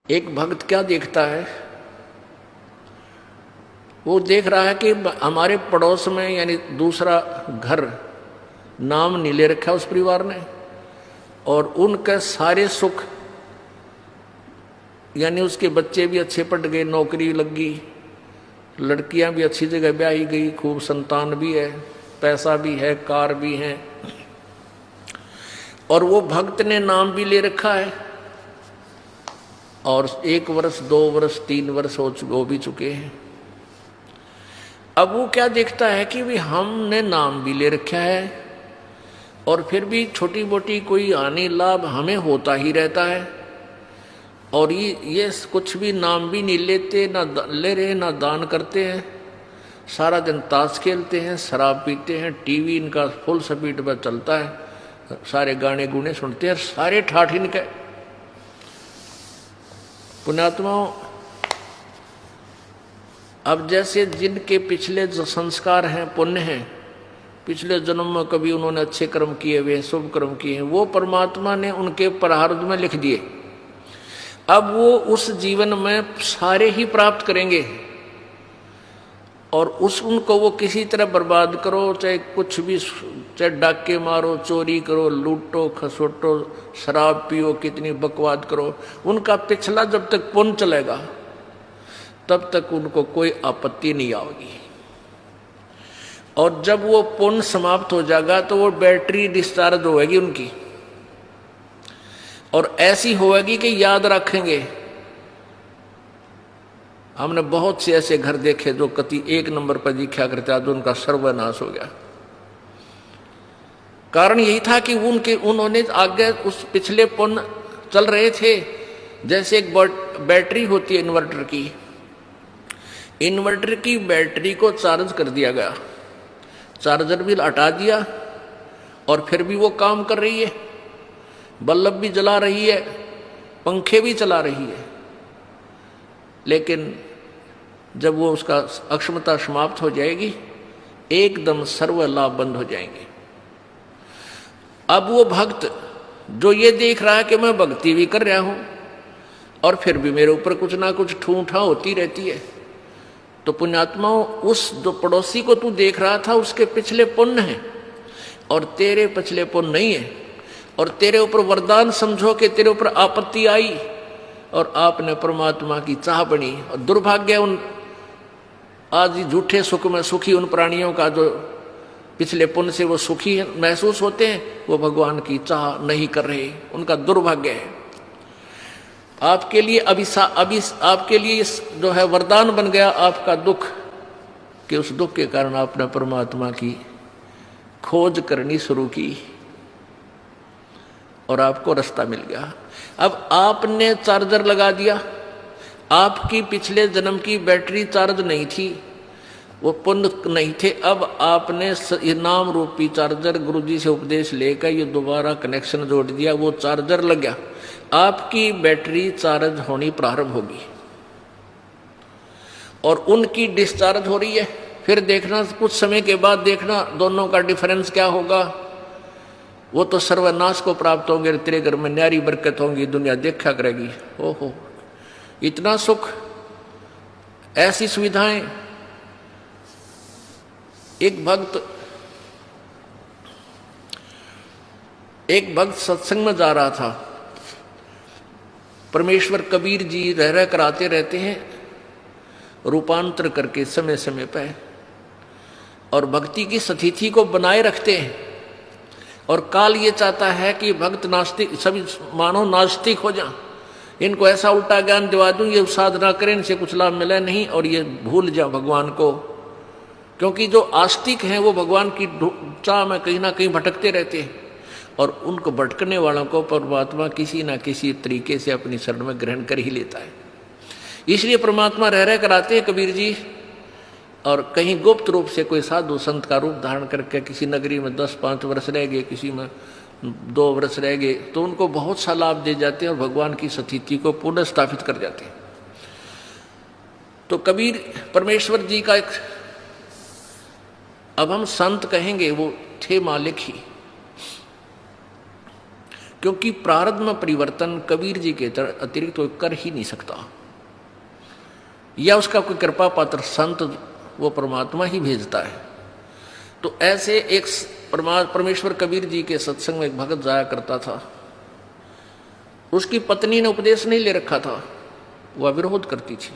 एक भक्त क्या देखता है, वो देख रहा है कि हमारे पड़ोस में यानी दूसरा घर नाम नहीं ले रखा उस परिवार ने, और उनके सारे सुख यानी उसके बच्चे भी अच्छे पढ़ गए, नौकरी लग गई, लड़कियां भी अच्छी जगह ब्याही गई, खूब संतान भी है, पैसा भी है, कार भी है, और वो भक्त ने नाम भी ले रखा है, और 1 वर्ष 2 वर्ष 3 वर्ष हो भी चुके हैं। अब वो क्या देखता है कि भी हमने नाम भी ले रखा है और फिर भी छोटी मोटी कोई हानि लाभ हमें होता ही रहता है, और ये कुछ भी नाम भी नहीं लेते, ना ले रहे ना दान करते हैं, सारा दिन ताश खेलते हैं, शराब पीते हैं, टीवी इनका फुल स्पीड पर चलता है, सारे गाने गुने सुनते हैं, सारे ठाठ इनके। पुण्यात्माओं, अब जैसे जिनके पिछले जो संस्कार हैं, पुण्य हैं, पिछले जन्म में कभी उन्होंने अच्छे कर्म किए हुए, शुभ कर्म किए हैं, वो परमात्मा ने उनके प्रारब्ध में लिख दिए। अब वो उस जीवन में सारे ही प्राप्त करेंगे, और उनको वो किसी तरह बर्बाद करो, चाहे कुछ भी, चाहे डाके मारो, चोरी करो, लूटो खसोटो, शराब पियो, कितनी बकवाद करो, उनका पिछला जब तक पुण्य चलेगा तब तक उनको कोई आपत्ति नहीं आएगी। और जब वो पुण्य समाप्त हो जाएगा तो वो बैटरी डिस्चार्ज होगी उनकी, और ऐसी होगी कि याद रखेंगे। हमने बहुत से ऐसे घर देखे जो कति 1 नंबर पर दिखा करते, आज उनका सर्वनाश हो गया। कारण यही था कि उन्होंने आगे उस पिछले पुण्य चल रहे थे। जैसे एक बैटरी होती है इन्वर्टर की, इन्वर्टर की बैटरी को चार्ज कर दिया गया, चार्जर भी हटा दिया और फिर भी वो काम कर रही है, बल्ब भी जला रही है, पंखे भी चला रही है, लेकिन जब वो उसका अक्षमता समाप्त हो जाएगी, एकदम सर्व लाभ बंद हो जाएंगे। अब वो भक्त जो ये देख रहा है कि मैं भक्ति भी कर रहा हूं और फिर भी मेरे ऊपर कुछ ना कुछ ठूठा होती रहती है, तो पुण्यात्माओं, उस जो पड़ोसी को तू देख रहा था उसके पिछले पुण्य हैं और तेरे पिछले पुण्य नहीं है, और तेरे ऊपर वरदान समझो कि तेरे ऊपर आपत्ति आई और आपने परमात्मा की चाह बनी। और दुर्भाग्य उन आज झूठे सुख में सुखी उन प्राणियों का जो पिछले पुण्य से वो सुखी महसूस होते हैं, वो भगवान की चाह नहीं कर रहे, उनका दुर्भाग्य है। आपके लिए अभी आपके लिए जो है वरदान बन गया आपका दुख, कि उस दुख के कारण आपने परमात्मा की खोज करनी शुरू की और आपको रास्ता मिल गया। अब आपने चार्जर लगा दिया, आपकी पिछले जन्म की बैटरी चार्ज नहीं थी, वो पुण्य नहीं थे, अब आपने नाम रूपी चार्जर गुरुजी से उपदेश लेकर ये दोबारा कनेक्शन जोड़ दिया, वो चार्जर लग गया, आपकी बैटरी चार्ज होनी प्रारंभ होगी और उनकी डिस्चार्ज हो रही है। फिर देखना कुछ समय के बाद देखना दोनों का डिफरेंस क्या होगा। वो तो सर्वनाश को प्राप्त होंगे, तेरे घर में न्यारी बरकत होंगी, दुनिया देखा करेगी। ओहो, इतना सुख, ऐसी सुविधाएं। एक भक्त सत्संग में जा रहा था, परमेश्वर कबीर जी रह कराते रहते हैं रूपांतर करके समय समय पर, और भक्ति की स्थिति को बनाए रखते हैं। और काल ये चाहता है कि भक्त नास्तिक, सभी मानो नास्तिक हो जाएं, इनको ऐसा उल्टा ज्ञान दिवा दूं, ये साधना करें, इनसे कुछ लाभ मिले नहीं, और ये भूल जाए भगवान को। क्योंकि जो आस्तिक हैं वो भगवान की चाह में कहीं ना कहीं भटकते रहते हैं, और उनको भटकने वालों को परमात्मा किसी ना किसी तरीके से अपनी शरण में ग्रहण कर ही लेता है। इसलिए परमात्मा रह कराते हैं कबीर जी, और कहीं गुप्त रूप से कोई साधु संत का रूप धारण करके किसी नगरी में 10-5 वर्ष रह गए, किसी में 2 वर्ष रह गए, तो उनको बहुत सा लाभ दे जाते हैं और भगवान की स्थिति को पुनः स्थापित कर जाते हैं। तो कबीर परमेश्वर जी का एक, अब हम संत कहेंगे, वो थे मालिक ही, क्योंकि प्रारब्ध में परिवर्तन कबीर जी के अतिरिक्त कोई कर ही नहीं सकता, या उसका कोई कृपा पात्र संत वो परमात्मा ही भेजता है। तो ऐसे एक परमेश्वर कबीर जी के सत्संग में एक भगत जाया करता था। उसकी पत्नी ने उपदेश नहीं ले रखा था, वह विरोध करती थी,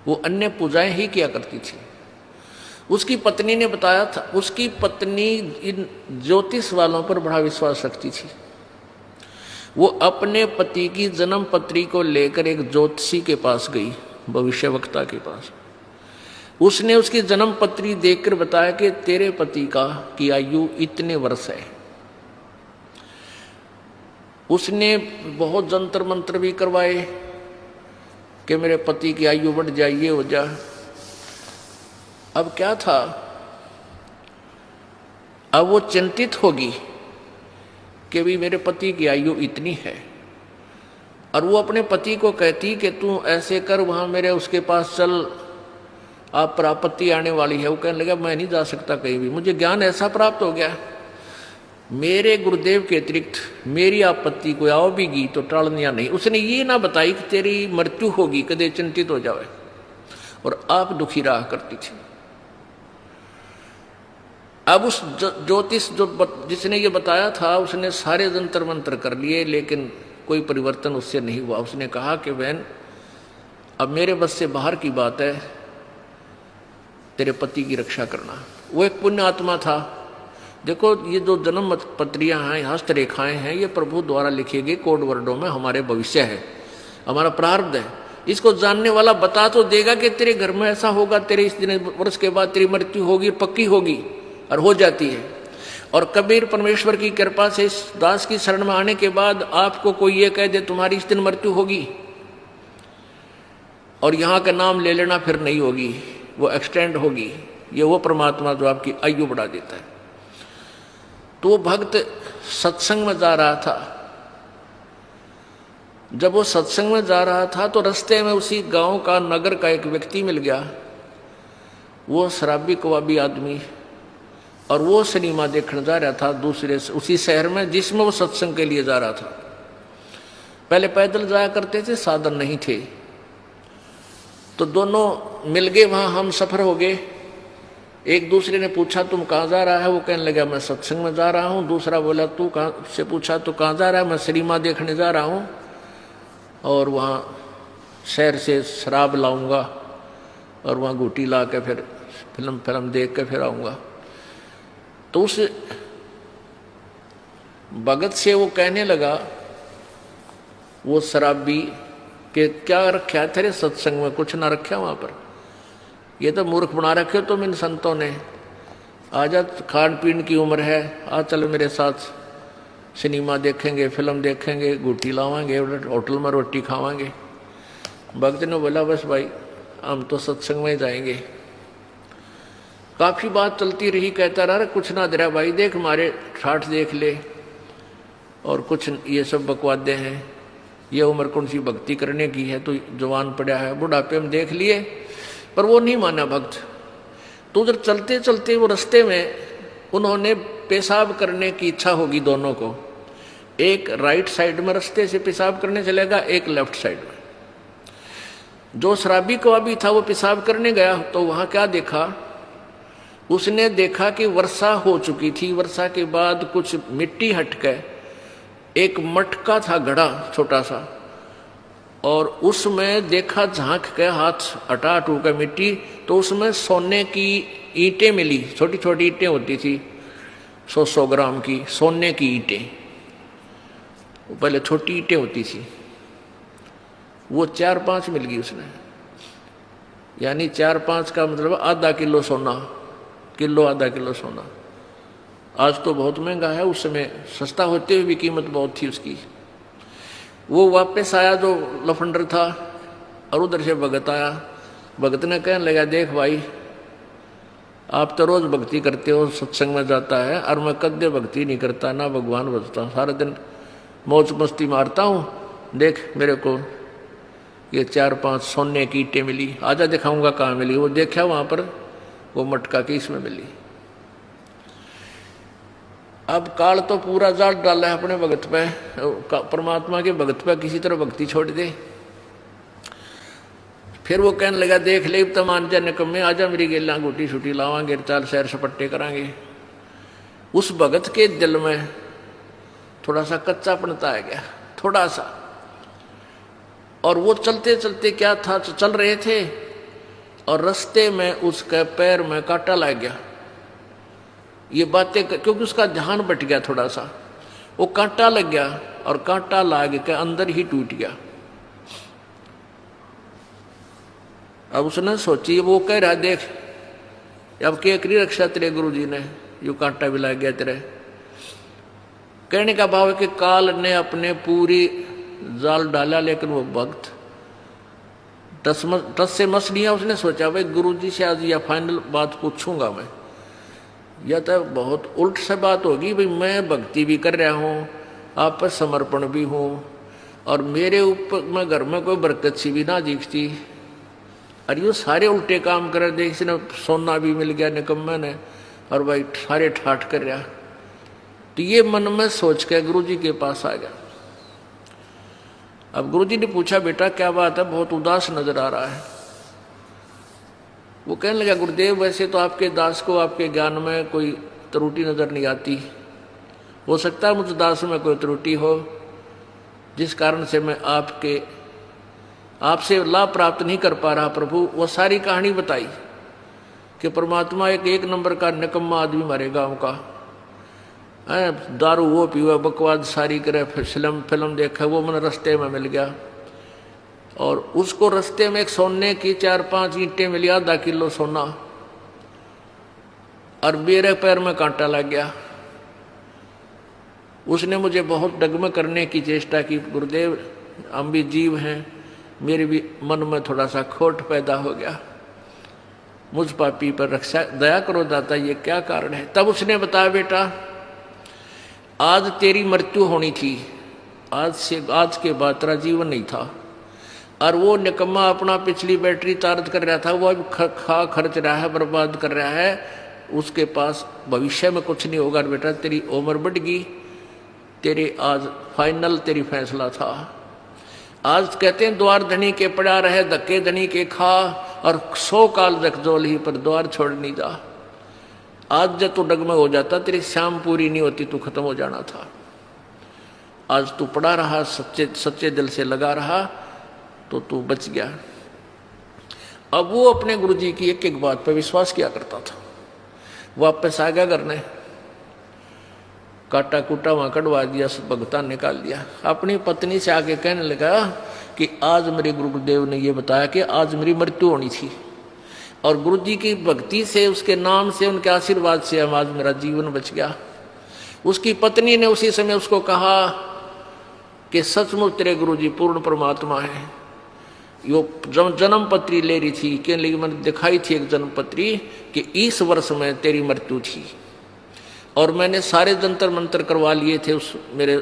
वो अन्य पूजाएं ही किया करती थी। उसकी पत्नी ने बताया था, उसकी पत्नी इन ज्योतिष वालों पर बड़ा विश्वास रखती थी। वो अपने पति की जन्म पत्री को लेकर एक ज्योतिषी के पास गई, भविष्यवक्ता के पास। उसने उसकी जन्म पत्री देखकर बताया कि तेरे पति की आयु इतने वर्ष है। उसने बहुत जंतर मंत्र भी करवाए कि मेरे पति की आयु बढ़ जाए, ये हो जाए। अब क्या था, अब वो चिंतित होगी कि भी मेरे पति की आयु इतनी है, और वो अपने पति को कहती कि तू ऐसे कर, वहां मेरे उसके पास चल, आप पर आपत्ति आने वाली है। वो कहने लगा मैं नहीं जा सकता कहीं भी, मुझे ज्ञान ऐसा प्राप्त हो गया, मेरे गुरुदेव के अतिरिक्त मेरी आपत्ति को आओ भी गी तो टालनिया नहीं। उसने ये ना बताई कि तेरी मृत्यु होगी, कदे चिंतित हो जावे, और आप दुखी रहा करती थी। अब उस ज्योतिष जिसने ये बताया था, उसने सारे जंतर मंत्र कर लिए, लेकिन कोई परिवर्तन उससे नहीं हुआ। उसने कहा कि बहन अब मेरे बस से बाहर की बात है, तेरे पति की रक्षा करना। वो एक पुण्य आत्मा था। देखो ये जो जन्म पत्रियां हैं, हस्तरेखाएं हैं, ये प्रभु द्वारा लिखे गए कोड वर्डों में हमारे भविष्य है, हमारा प्रारब्ध है। इसको जानने वाला बता तो देगा कि तेरे घर में ऐसा होगा, तेरे इस दिन वर्ष के बाद तेरी मृत्यु होगी, पक्की होगी, और हो जाती है। और कबीर परमेश्वर की कृपा से इस दास की शरण में आने के बाद आपको कोई ये कह दे तुम्हारी इस दिन मृत्यु होगी, और यहाँ का नाम ले लेना फिर नहीं होगी, वो एक्सटेंड होगी। ये वो परमात्मा जो आपकी आयु बढ़ा देता है। तो वो भक्त सत्संग में जा रहा था। जब वो सत्संग में जा रहा था तो रास्ते में उसी गांव का, नगर का एक व्यक्ति मिल गया। वो शराबी कबाबी आदमी, और वो सिनेमा देखने जा रहा था दूसरे उसी शहर में जिसमें वो सत्संग के लिए जा रहा था। पहले पैदल जाया करते थे, साधन नहीं थे, तो दोनों मिल गए, वहां हम सफर हो गए। एक दूसरे ने पूछा तुम कहाँ जा रहा है, वो कहने लगा मैं सत्संग में जा रहा हूँ। दूसरा बोला तू कहाँ से, पूछा तो कहाँ जा रहा है, मैं सिनेमा देखने जा रहा हूँ, और वहाँ शहर से शराब लाऊंगा, और वहाँ घूटी ला के फिर फिल्म देख के फिर आऊँगा। तो उस भगत से वो कहने लगा, वो शराबी, कि क्या रखा है तेरे सत्संग में, कुछ ना रखा वहाँ पर, ये तो मूर्ख बना रखे हो तुम इन संतों ने। आजा, खान पीन की उम्र है, आ चल मेरे साथ, सिनेमा देखेंगे, फिल्म देखेंगे, घूटी लावांगे, होटल में रोटी खावांगे। भक्त ने बोला बस भाई हम तो सत्संग में जाएंगे। काफी बात चलती रही, कहता रहा कुछ ना दे रहा भाई, देख हमारे ठाठ देख ले, और कुछ ये सब बकवादे हैं, ये उम्र कौन सी भक्ति करने की है, तो जवान पड़ा है, बुढ़ापे में देख लिए। पर वो नहीं माना भक्त। तो उधर चलते चलते वो रास्ते में उन्होंने पेशाब करने की इच्छा होगी दोनों को। एक राइट साइड में रास्ते से पेशाब करने चलेगा, एक लेफ्ट साइड में। जो शराबी कबाबी था वो पेशाब करने गया, तो वहां क्या देखा, उसने देखा कि वर्षा हो चुकी थी। वर्षा के बाद कुछ मिट्टी हटके एक मटका था, घड़ा छोटा सा, और उसमें देखा झांक के हाथ हटा हटू का मिट्टी, तो उसमें सोने की ईंटें मिली। छोटी छोटी ईंटें होती थी, 100-100 ग्राम की सोने की ईंटें, पहले छोटी ईंटें होती थी, वो 4-5 मिल गई उसने। यानी 4-5 का मतलब आधा किलो सोना, किलो आधा किलो सोना। आज तो बहुत महंगा है, उस समय सस्ता होते हुए भी कीमत बहुत थी उसकी। वो वापस आया जो लफंडर था, और उधर से भगत आया। भगत ने कहने लगा देख भाई, आप तो रोज भक्ति करते हो, सत्संग में जाता है, और मैं कद्य भक्ति नहीं करता, ना भगवान भजता, सारा दिन मौज मस्ती मारता हूँ। देख मेरे को ये 4-5 सोने की ईंटें मिली, आजा दिखाऊंगा कहाँ मिली। वो देखा वहाँ पर, वो मटका की इसमें मिली। अब काल तो पूरा जाल डाला है अपने भगत पे, परमात्मा के भगत पे किसी तरह भक्ति छोड़ दे। फिर वो कहने लगा देख ले तो मान जा निकम्मे, आजा मेरी गेला गुटी छुटी लावांगे, चाल सैर सपट्टे करांगे। उस भगत के दिल में थोड़ा सा कच्चापनता आ गया, थोड़ा सा। और वो चलते चलते क्या था, चल रहे थे और रास्ते में उसके पैर में कांटा लग गया। ये बातें क्योंकि उसका ध्यान बट गया थोड़ा सा, वो कांटा लग गया और कांटा लाग के अंदर ही टूट गया। अब उसने सोची, वो कह रहा देख अब क्या करी रक्षा तेरे गुरुजी ने, यू कांटा भी लग गया तेरे। कहने का भाव है कि काल ने अपने पूरी जाल डाला, लेकिन वो भक्त टस से मस लिया। उसने सोचा भाई गुरुजी से आज यह फाइनल बात पूछूंगा मैं, यह तो बहुत उल्ट से बात होगी। भाई मैं भक्ति भी कर रहा हूँ, आप पर समर्पण भी हूँ, और मेरे ऊपर मैं घर में कोई बरकत सी भी ना दिखती, और ये सारे उल्टे काम कर रहे। देख इसने सोना भी मिल गया निकम्मे ने, और भाई सारे ठाठ कर रहा। तो ये मन में सोच के गुरुजी के पास आ गया। अब गुरुजी ने पूछा बेटा क्या बात है, बहुत उदास नजर आ रहा है। वो कहने लगा गुरुदेव वैसे तो आपके दास को आपके ज्ञान में कोई त्रुटि नजर नहीं आती, हो सकता है मुझ दास में कोई त्रुटि हो जिस कारण से मैं आपसे लाभ प्राप्त नहीं कर पा रहा। प्रभु वो सारी कहानी बताई कि परमात्मा एक नंबर का निकम्मा आदमी हमारे गांव का, दारू वो पीवा, बकवाद सारी करे, फिल्म देखा, वो मैंने रास्ते में मिल गया, और उसको रास्ते में एक सोने की 4-5 ईंटें मिली, आधा किलो सोना, और मेरे पैर में कांटा लग गया। उसने मुझे बहुत डगमग करने की चेष्टा की। गुरुदेव हम भी जीव हैं, मेरे भी मन में थोड़ा सा खोट पैदा हो गया, मुझ पापी पर रक्षा दया करो दाता, ये क्या कारण है। तब उसने बताया बेटा आज तेरी मृत्यु होनी थी, आज के बाद तेरा जीवन नहीं था, और वो निकम्मा अपना पिछली बैटरी चार्ज कर रहा था, वो अब खर्च रहा है, बर्बाद कर रहा है, उसके पास भविष्य में कुछ नहीं होगा। बेटा तेरी उम्र बढ़ गई, तेरे आज फाइनल तेरी फैसला था। आज कहते हैं द्वार धनी के पड़ा रहे, धक्के धनी के खा, और 100 काल रखजोल ही पर द्वार छोड़ नहीं जा। आज जब तू डगमग हो जाता, तेरी शाम पूरी नहीं होती, तू खत्म हो जाना था। आज तू पड़ा रहा, सच्चे दिल से लगा रहा, तो तू बच गया। अब वो अपने गुरुजी की एक एक बात पर विश्वास किया करता था। वापस आ गया घर ने, काटा कूटा वहां कटवा दिया, भगतान निकाल दिया। अपनी पत्नी से आके कहने लगा कि आज मेरे गुरुदेव ने ये बताया कि आज मेरी मृत्यु होनी थी, और गुरुजी की भक्ति से, उसके नाम से, उनके आशीर्वाद से आज मेरा जीवन बच गया। उसकी पत्नी ने उसी समय उसको कहा कि सचमुच तेरे गुरुजी पूर्ण परमात्मा है। यो जन्म पत्री ले रही थी, कहने लगी मैंने दिखाई थी एक जन्म पत्री कि इस वर्ष में तेरी मृत्यु थी, और मैंने सारे जंतर मंत्र करवा लिए थे। उस मेरे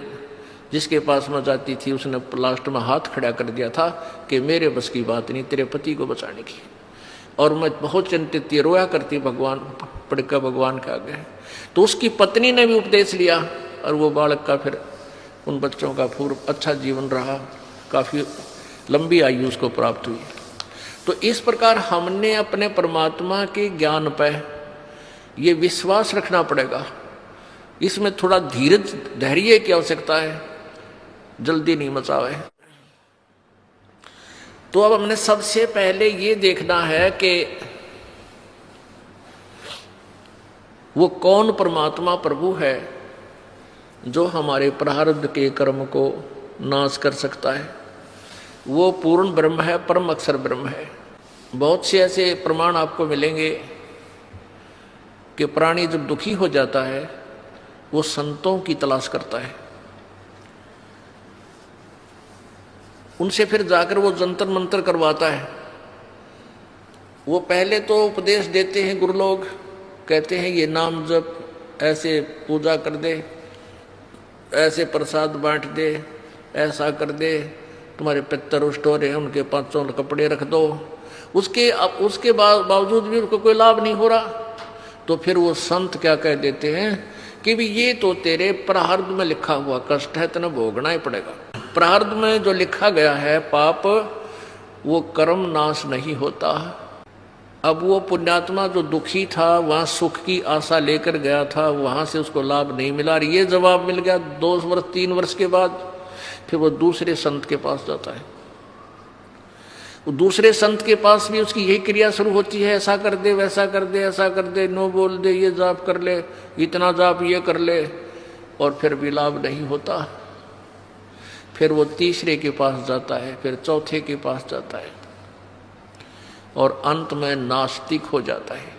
जिसके पास मैं जाती थी उसने लास्ट में हाथ खड़ा कर दिया था कि मेरे बस की बात नहीं तेरे पति को बचाने की, और मैं बहुत चिंतित थी, रोया करती भगवान पड़कर भगवान के आगे। तो उसकी पत्नी ने भी उपदेश लिया, और वो बालक का फिर उन बच्चों का पूर्व अच्छा जीवन रहा, काफ़ी लंबी आयु उसको प्राप्त हुई। तो इस प्रकार हमने अपने परमात्मा के ज्ञान पर ये विश्वास रखना पड़ेगा। इसमें थोड़ा धीरज धैर्य की आवश्यकता है, जल्दी नहीं मचावे। तो अब हमने सबसे पहले ये देखना है कि वो कौन परमात्मा प्रभु है जो हमारे प्रारब्ध के कर्म को नाश कर सकता है। वो पूर्ण ब्रह्म है, परम अक्षर ब्रह्म है। बहुत से ऐसे प्रमाण आपको मिलेंगे कि प्राणी जब दुखी हो जाता है वो संतों की तलाश करता है, उनसे फिर जाकर वो जंतर मंतर करवाता है। वो पहले तो उपदेश देते हैं, गुरु लोग कहते हैं ये नाम जप, ऐसे पूजा कर दे, ऐसे प्रसाद बांट दे, ऐसा कर दे, तुम्हारे पितर रुष्ट हो रहे हैं उनके 500 कपड़े रख दो। उसके बावजूद भी उनको कोई लाभ नहीं हो रहा, तो फिर वो संत क्या कह देते हैं कि भी ये तो तेरे प्रारब्ध में लिखा हुआ कष्ट है, तेने भोगना ही पड़ेगा। प्रारब्ध में जो लिखा गया है पाप, वो कर्म नाश नहीं होता। अब वो पुण्यात्मा जो दुखी था, वहाँ सुख की आशा लेकर गया था, वहाँ से उसको लाभ नहीं मिला। और ये जवाब मिल गया 2 वर्ष 3 वर्ष के बाद, फिर वो दूसरे संत के पास जाता है। वो दूसरे संत के पास भी उसकी यही क्रिया शुरू होती है, ऐसा कर दे, वैसा कर दे, ऐसा कर दे, नो बोल दे, ये जाप कर ले, इतना जाप ये कर ले, और फिर भी लाभ नहीं होता। फिर वो तीसरे के पास जाता है, फिर चौथे के पास जाता है, और अंत में नास्तिक हो जाता है।